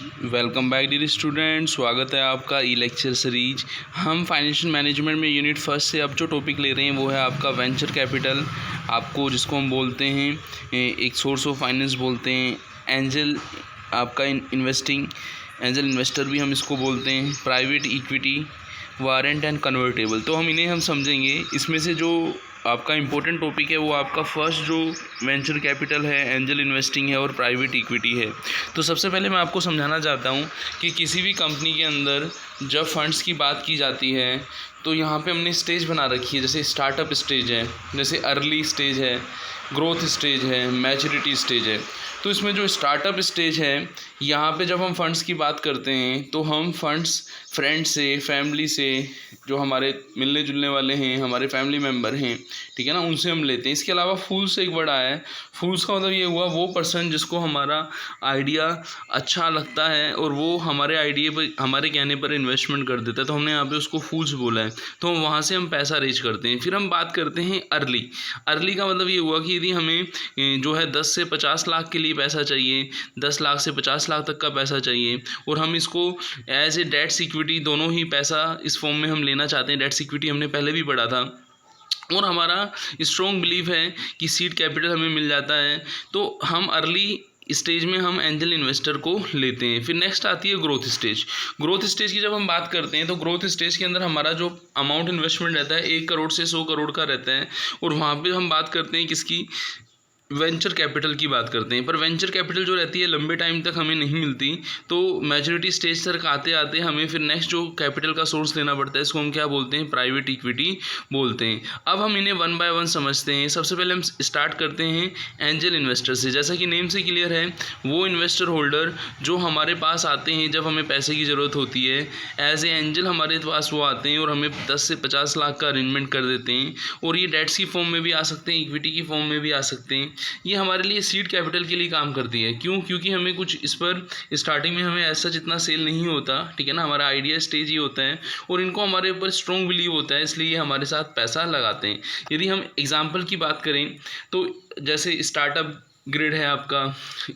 Welcome back dear student, स्वागत है आपका ई लेक्चर सीरीज। हम फाइनेंशियल मैनेजमेंट में यूनिट फर्स्ट से अब जो टॉपिक ले रहे हैं वो है आपका वेंचर कैपिटल, आपको जिसको हम बोलते हैं एक सोर्स ऑफ फाइनेंस बोलते हैं, एंजल आपका इन्वेस्टिंग, एंजल इन्वेस्टर भी हम इसको बोलते हैं, private equity, warrant and convertible. तो हम इन्हें समझेंगे। इसमें से जो आपका इम्पोर्टेंट टॉपिक है वो आपका फर्स्ट जो वेंचर कैपिटल है, एंजल इन्वेस्टिंग है और प्राइवेट इक्विटी है। तो सबसे पहले मैं आपको समझाना चाहता हूँ कि किसी भी कंपनी के अंदर जब फंड्स की बात की जाती है तो यहाँ पे हमने स्टेज बना रखी है। जैसे स्टार्टअप स्टेज है, जैसे अर्ली स्टेज है, ग्रोथ स्टेज है, मैच्योरिटी स्टेज है। तो इसमें जो स्टार्टअप स्टेज है, यहाँ पे जब हम फंड्स की बात करते हैं तो हम फंड्स फ्रेंड से, फैमिली से, जो हमारे मिलने जुलने वाले हैं, हमारे फैमिली मेम्बर हैं, ठीक है ना, उनसे हम लेते हैं। इसके अलावा फूल्स एक वर्ड आया है। फूल्स का मतलब ये हुआ वो पर्सन जिसको हमारा आइडिया अच्छा लगता है और वो हमारे आइडिया पर, हमारे कहने पर इन्वेस्टमेंट कर देता है, तो हमने यहाँ पे उसको फूल्स बोला है। तो वहाँ से हम पैसा रेज करते हैं। फिर हम बात करते हैं अर्ली। अर्ली का मतलब ये हुआ कि यदि हमें जो है 10 से 50 लाख के लिए पैसा चाहिए, 10 लाख से 50 लाख तक का पैसा चाहिए, और हम इसको एज ए डेट सिक्योरिटी दोनों ही पैसा इस फॉर्म में हम लेना चाहते हैं। डेट सिक्योरिटी हमने पहले भी पढ़ा था, और हमारा स्ट्रॉन्ग बिलीव है कि सीड कैपिटल हमें मिल जाता है, तो हम अर्ली स्टेज में हम एंजल इन्वेस्टर को लेते हैं। फिर नेक्स्ट आती है ग्रोथ स्टेज। ग्रोथ स्टेज की जब हम बात करते हैं तो ग्रोथ स्टेज के अंदर हमारा जो अमाउंट इन्वेस्टमेंट रहता है 1 करोड़ से 100 करोड़ का रहता है, और वहाँ पे हम बात करते हैं किसकी, वेंचर कैपिटल की बात करते हैं। पर वेंचर कैपिटल जो रहती है लंबे टाइम तक हमें नहीं मिलती, तो मैच्योरिटी स्टेज तक आते आते हमें फिर नेक्स्ट जो कैपिटल का सोर्स लेना पड़ता है, इसको हम क्या बोलते हैं, प्राइवेट इक्विटी बोलते हैं। अब हम इन्हें वन बाय वन समझते हैं। सबसे पहले हम स्टार्ट करते हैं एंजल इन्वेस्टर से। जैसा कि नेम से क्लियर है, वो इन्वेस्टर होल्डर जो हमारे पास आते हैं जब हमें पैसे की ज़रूरत होती है, एज ए एंजल हमारे पास वो आते हैं और हमें 10 से 50 लाख का अरेंजमेंट कर देते हैं। और ये डेट्स की फॉर्म में भी आ सकते हैं, इक्विटी की फॉर्म में भी आ सकते हैं। ये हमारे लिए सीड कैपिटल के लिए काम करती है। क्यों? क्योंकि हमें कुछ इस पर स्टार्टिंग में हमें ऐसा जितना सेल नहीं होता, ठीक है ना, हमारा आइडिया स्टेज ही होता है, और इनको हमारे ऊपर स्ट्रॉन्ग बिलीव होता है, इसलिए ये हमारे साथ पैसा लगाते हैं। यदि हम एग्जांपल की बात करें तो जैसे स्टार्टअप ग्रिड है आपका,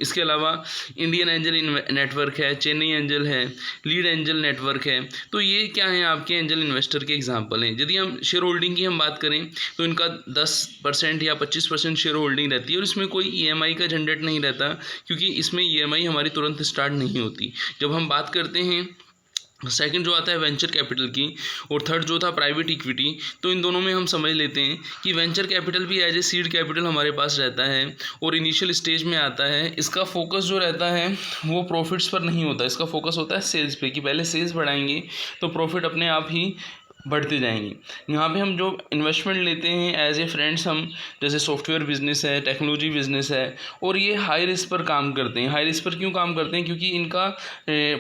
इसके अलावा इंडियन एंजल नेटवर्क है, चेन्नई एंजल है, लीड एंजल नेटवर्क है। तो ये क्या है, आपके एंजल इन्वेस्टर के एग्जांपल हैं। यदि हम शेयर होल्डिंग की हम बात करें तो इनका 10% या 25% शेयर होल्डिंग रहती है, और इसमें कोई ईएमआई का झंझट नहीं रहता, क्योंकि इसमें ईएमआई हमारी तुरंत स्टार्ट नहीं होती। जब हम बात करते हैं सेकंड जो आता है वेंचर कैपिटल की, और थर्ड जो था प्राइवेट इक्विटी, तो इन दोनों में हम समझ लेते हैं कि वेंचर कैपिटल भी एज ए सीड कैपिटल हमारे पास रहता है और इनिशियल स्टेज में आता है। इसका फोकस जो रहता है वो प्रॉफिट्स पर नहीं होता, इसका फोकस होता है सेल्स पे, कि पहले सेल्स बढ़ाएंगे तो प्रॉफिट अपने आप ही बढ़ते जाएंगे। यहाँ पे हम जो इन्वेस्टमेंट लेते हैं एज ए फ्रेंड्स, हम जैसे सॉफ्टवेयर बिजनेस है, टेक्नोलॉजी बिजनेस है, और ये हाई रिस्क पर काम करते हैं। हाई रिस्क पर क्यों काम करते हैं? क्योंकि इनका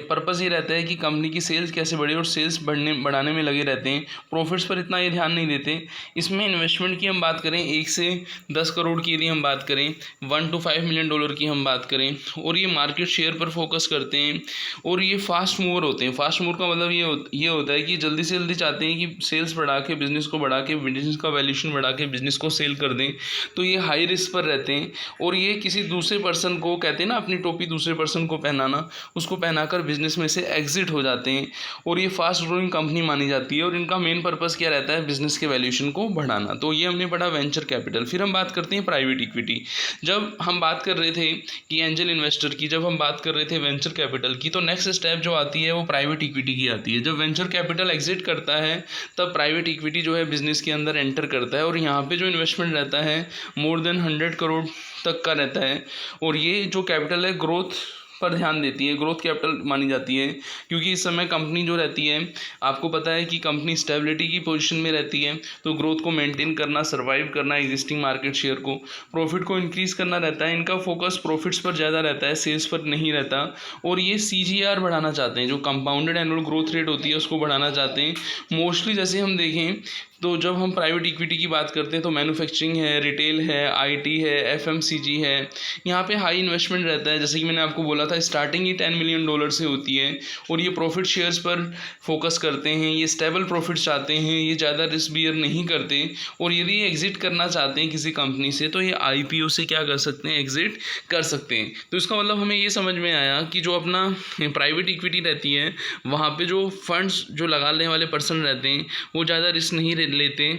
पर्पस ये रहता है कि कंपनी की सेल्स कैसे बढ़े, और सेल्स बढ़ाने में लगे रहते हैं। प्रॉफिट्स पर इतना ये ध्यान नहीं देते। इसमें इन्वेस्टमेंट की हम बात करें 1 से 10 करोड़ की, यदि हम बात करें 1 to 5 मिलियन डॉलर की हम बात करें, और ये मार्केट शेयर पर फोकस करते हैं, और ये फास्ट मूवर होते हैं। फास्ट मूवर का मतलब ये होता है कि जल्दी से जल्दी चाहते हैं कि सेल्स बढ़ा के, बिजनेस को बढ़ा के, बिजनेस का वैल्यूएशन बढ़ा के बिजनेस को सेल कर दें। तो ये हाई रिस्क पर रहते हैं, और ये किसी दूसरे पर्सन को, कहते हैं ना अपनी टोपी दूसरे पर्सन को पहनाना, उसको पहनाकर बिजनेस में से एग्जिट हो जाते हैं, और ये फास्ट ग्रोइंग कंपनी मानी जाती है, और इनका मेन पर्पस क्या रहता है, बिजनेस के वैल्यूएशन को बढ़ाना। तो ये हमने पढ़ा वेंचर कैपिटल। फिर हम बात करते हैं प्राइवेट इक्विटी। जब हम बात कर रहे थे कि एंजल इन्वेस्टर की, जब हम बात कर रहे थे वेंचर कैपिटल की, तो नेक्स्ट स्टेप जो आती है वो प्राइवेट इक्विटी की आती है। जब वेंचर कैपिटल एग्जिट करता है तब प्राइवेट इक्विटी जो है बिजनेस के अंदर एंटर करता है, और यहाँ पे जो इन्वेस्टमेंट रहता है मोर देन 100 करोड़ तक का रहता है, और ये जो कैपिटल है ग्रोथ पर ध्यान देती है, ग्रोथ कैपिटल मानी जाती है। क्योंकि इस समय कंपनी जो रहती है, आपको पता है कि कंपनी स्टेबिलिटी की पोजीशन में रहती है, तो ग्रोथ को मेंटेन करना, सर्वाइव करना, एग्जिस्टिंग मार्केट शेयर को, प्रॉफिट को इंक्रीज़ करना रहता है। इनका फोकस प्रॉफिट्स पर ज़्यादा रहता है, सेल्स पर नहीं रहता, और ये CGR बढ़ाना चाहते हैं, जो कंपाउंडेड एनुअल ग्रोथ रेट होती है उसको बढ़ाना चाहते हैं। मोस्टली जैसे हम देखें तो जब हम प्राइवेट इक्विटी की बात करते हैं तो मैन्युफैक्चरिंग है, रिटेल है, आईटी है, एफएमसीजी है, यहाँ पे हाई इन्वेस्टमेंट रहता है। जैसे कि मैंने आपको बोला था, स्टार्टिंग ही $10 मिलियन से होती है और ये प्रॉफिट शेयर्स पर फोकस करते हैं, ये स्टेबल प्रॉफिट चाहते हैं, ये ज़्यादा रिस्क बियर नहीं करते। और यदि ये एग्जिट करना चाहते हैं किसी कंपनी से तो ये आईपीओ से क्या कर सकते हैं, एग्जिट कर सकते हैं। तो इसका मतलब हमें ये समझ में आया कि जो अपना प्राइवेट इक्विटी रहती है वहाँ पे जो फंड्स जो लगाने वाले पर्सन रहते हैं वो ज़्यादा रिस्क नहीं लेते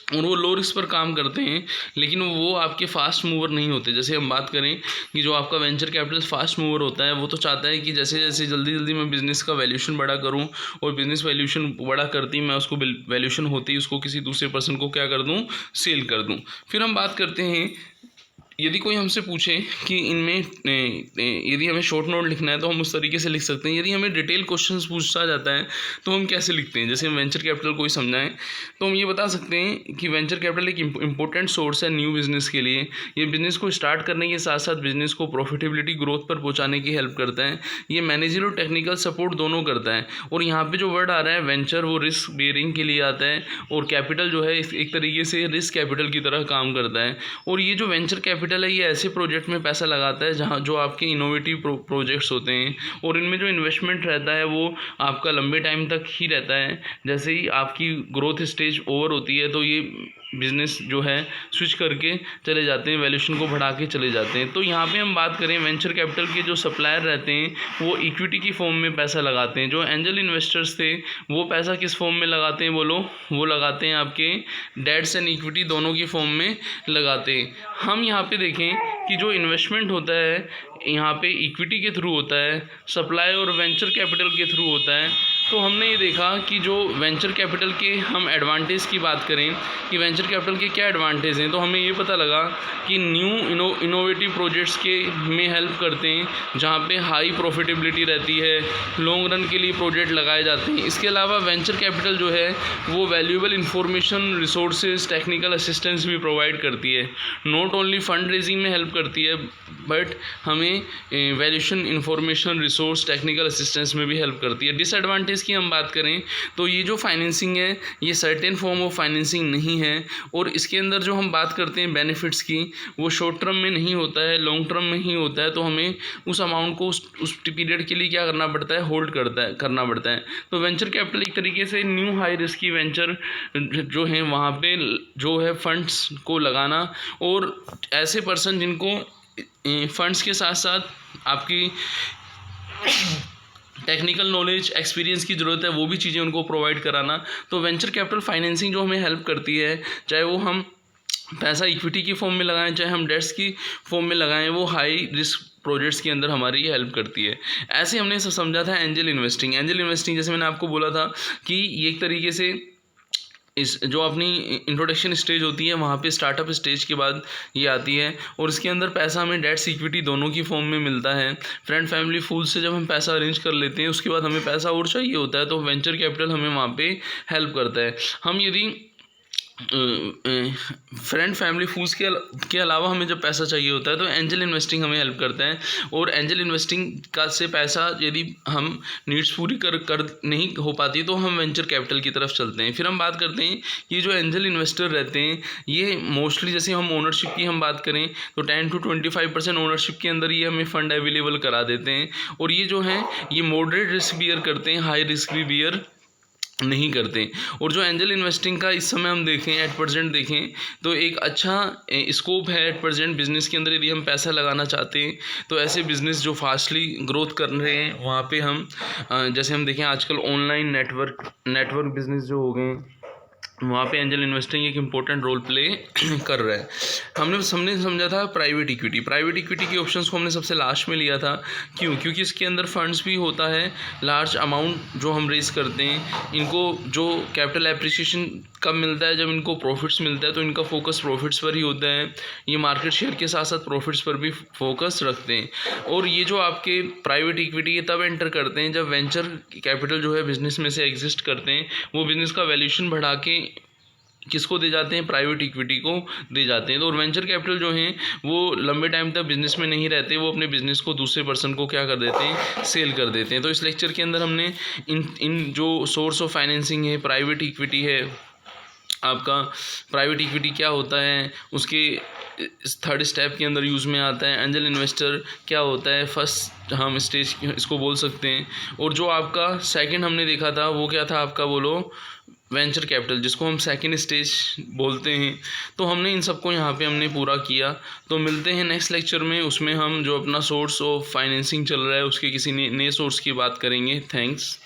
और वो लो रिस्क पर काम करते हैं, लेकिन वो आपके फास्ट मूवर नहीं होते। जैसे हम बात करें कि जो आपका वेंचर कैपिटल फास्ट मूवर होता है वो तो चाहता है कि जैसे जैसे जल्दी जल्दी मैं बिज़नेस का वैल्यूशन बड़ा करूं और बिज़नेस वैल्यूशन बड़ा करती मैं उसको वैल्यूशन होती उसको किसी दूसरे पर्सन को क्या कर दूं, सेल कर दूं। फिर हम बात करते हैं, यदि कोई हमसे पूछे कि इनमें यदि हमें शॉर्ट नोट लिखना है तो हम उस तरीके से लिख सकते हैं। यदि हमें डिटेल क्वेश्चंस पूछा जाता है तो हम कैसे लिखते हैं, जैसे हम वेंचर कैपिटल कोई समझाएं तो हम ये बता सकते हैं कि वेंचर कैपिटल एक इंपॉर्टेंट सोर्स है न्यू बिज़नेस के लिए। ये बिज़नेस को स्टार्ट करने के साथ साथ बिज़नेस को प्रॉफिटेबिलिटी ग्रोथ पर पहुँचाने की हेल्प करता है। ये मैनेजर और टेक्निकल सपोर्ट दोनों करता है। और यहाँ पर जो वर्ड आ रहा है वेंचर, वो रिस्क बेयरिंग के लिए आता है और कैपिटल जो है एक तरीके से रिस्क कैपिटल की तरह काम करता है। और ये जो वेंचर कैपिटल है ये ऐसे प्रोजेक्ट में पैसा लगाता है जहाँ जो आपके इनोवेटिव प्रोजेक्ट्स होते हैं और इनमें जो इन्वेस्टमेंट रहता है वो आपका लंबे टाइम तक ही रहता है। जैसे ही आपकी ग्रोथ स्टेज ओवर होती है तो ये बिज़नेस जो है स्विच करके चले जाते हैं, वैल्यूशन को बढ़ा के चले जाते हैं। तो यहाँ पे हम बात करें वेंचर कैपिटल के जो सप्लायर रहते हैं वो इक्विटी की फॉर्म में पैसा लगाते हैं। जो एंजल इन्वेस्टर्स थे वो पैसा किस फॉर्म में लगाते हैं बोलो, वो लगाते हैं आपके डेट्स एंड इक्विटी दोनों की फॉर्म में लगाते हैं। हम यहाँ पे देखें कि जो इन्वेस्टमेंट होता है यहाँ पे इक्विटी के थ्रू होता है, सप्लाई और वेंचर कैपिटल के थ्रू होता है। तो हमने ये देखा कि जो वेंचर कैपिटल के हम एडवांटेज की बात करें कि वेंचर कैपिटल के क्या एडवांटेज हैं, तो हमें ये पता लगा कि न्यू इनोवेटिव प्रोजेक्ट्स के में हेल्प करते हैं जहाँ पे हाई प्रॉफिटेबिलिटी रहती है, लॉन्ग रन के लिए प्रोजेक्ट लगाए जाते हैं। इसके अलावा वेंचर कैपिटल जो है वो valuable information, resources, technical assistance भी प्रोवाइड करती है। नॉट ओनली फंड रेजिंग में हेल्प करती है बट हमें valuation, information, resource, technical assistance में भी हेल्प करती है। डिसएडवांटेज की हम बात करें तो ये जो फाइनेंसिंग है ये सर्टेन फॉर्म ऑफ फाइनेंसिंग नहीं है और इसके अंदर जो हम बात करते हैं बेनिफिट्स की वो शॉर्ट टर्म में नहीं होता है, लॉन्ग टर्म में ही होता है। तो हमें उस अमाउंट को उस पीरियड के लिए क्या करना पड़ता है, होल्ड करना पड़ता है। तो वेंचर कैपिटल एक तरीके से न्यू हाई रिस्क की वेंचर जो है वहाँ पे जो है फंड्स को लगाना और ऐसे पर्सन जिनको फंड्स के साथ साथ आपकी टेक्निकल नॉलेज, एक्सपीरियंस की ज़रूरत है वो भी चीज़ें उनको प्रोवाइड कराना। तो वेंचर कैपिटल फाइनेंसिंग जो हमें हेल्प करती है, चाहे वो हम पैसा इक्विटी की फॉर्म में लगाएं चाहे हम डेट्स की फॉर्म में लगाएं, वो हाई रिस्क प्रोजेक्ट्स के अंदर हमारी ये हेल्प करती है। ऐसे हमने समझा था एंजल इन्वेस्टिंग। एंजल इन्वेस्टिंग जैसे मैंने आपको बोला था कि ये एक तरीके से इस जो अपनी इंट्रोडक्शन स्टेज होती है वहाँ पे स्टार्टअप स्टेज के बाद ये आती है और इसके अंदर पैसा हमें डेट्स इक्विटी दोनों की फॉर्म में मिलता है। फ्रेंड फैमिली फूल से जब हम पैसा अरेंज कर लेते हैं उसके बाद हमें पैसा और चाहिए होता है तो वेंचर कैपिटल हमें वहाँ पे हेल्प करता है। हम यदि फ्रेंड फैमिली फूड्स के अलावा हमें जब पैसा चाहिए होता है तो एंजल इन्वेस्टिंग हमें हेल्प करता है और एंजल इन्वेस्टिंग का से पैसा यदि हम नीड्स पूरी कर नहीं हो पाती तो हम वेंचर कैपिटल की तरफ चलते हैं। फिर हम बात करते हैं ये जो एंजल इन्वेस्टर रहते हैं ये मोस्टली जैसे हम ओनरशिप की हम बात करें तो 10 to 25% ओनरशिप के अंदर ये हमें फ़ंड अवेलेबल करा देते हैं और ये जो हैं ये मॉडरेट रिस्क बियर करते हैं, हाई रिस्क भी बियर नहीं करते। और जो एंजल इन्वेस्टिंग का इस समय हम देखें एट प्रेजेंट देखें तो एक अच्छा स्कोप है एट प्रेजेंट बिज़नेस के अंदर। यदि हम पैसा लगाना चाहते हैं तो ऐसे बिज़नेस जो फास्टली ग्रोथ कर रहे हैं वहाँ पे हम जैसे हम देखें आजकल ऑनलाइन नेटवर्क बिज़नेस जो हो गए वहाँ पे एंजल इन्वेस्टिंग एक इम्पोर्टेंट रोल प्ले कर रहा है। हमने समझा था प्राइवेट इक्विटी के ऑप्शंस को हमने सबसे लास्ट में लिया था। क्योंकि इसके अंदर फंड्स भी होता है, लार्ज अमाउंट जो हम रेस करते हैं इनको जो कैपिटल एप्रिसिएशन कब मिलता है, जब इनको प्रॉफिट्स मिलता है तो इनका फोकस प्रॉफिट्स पर ही होता है। ये मार्केट शेयर के साथ साथ प्रॉफिट्स पर भी फोकस रखते हैं। और ये जो आपके प्राइवेट इक्विटी ये तब एंटर करते हैं जब वेंचर कैपिटल जो है बिज़नेस में से एग्जिस्ट करते हैं, वो बिज़नेस का वैल्यूएशन बढ़ा के किसको दे जाते हैं, प्राइवेट इक्विटी को दे जाते हैं। तो और वेंचर कैपिटल जो हैं वो लंबे टाइम तक बिज़नेस में नहीं रहते, वो अपने बिज़नेस को दूसरे पर्सन को क्या कर देते हैं, सेल कर देते हैं। तो इस लेक्चर के अंदर हमने इन जो सोर्स ऑफ फाइनेंसिंग है, प्राइवेट इक्विटी है, आपका प्राइवेट इक्विटी क्या होता है, उसके थर्ड स्टेप के अंदर यूज़ में आता है। एंजल इन्वेस्टर क्या होता है, फर्स्ट हम स्टेज इसको बोल सकते हैं। और जो आपका सेकंड हमने देखा था वो क्या था आपका, बोलो, वेंचर कैपिटल, जिसको हम सेकंड स्टेज बोलते हैं। तो हमने इन सबको यहाँ पे हमने पूरा किया। तो मिलते हैं नेक्स्ट लेक्चर में, उसमें हम जो अपना सोर्स ऑफ फाइनेंसिंग चल रहा है उसके किसी नए सोर्स की बात करेंगे। थैंक्स।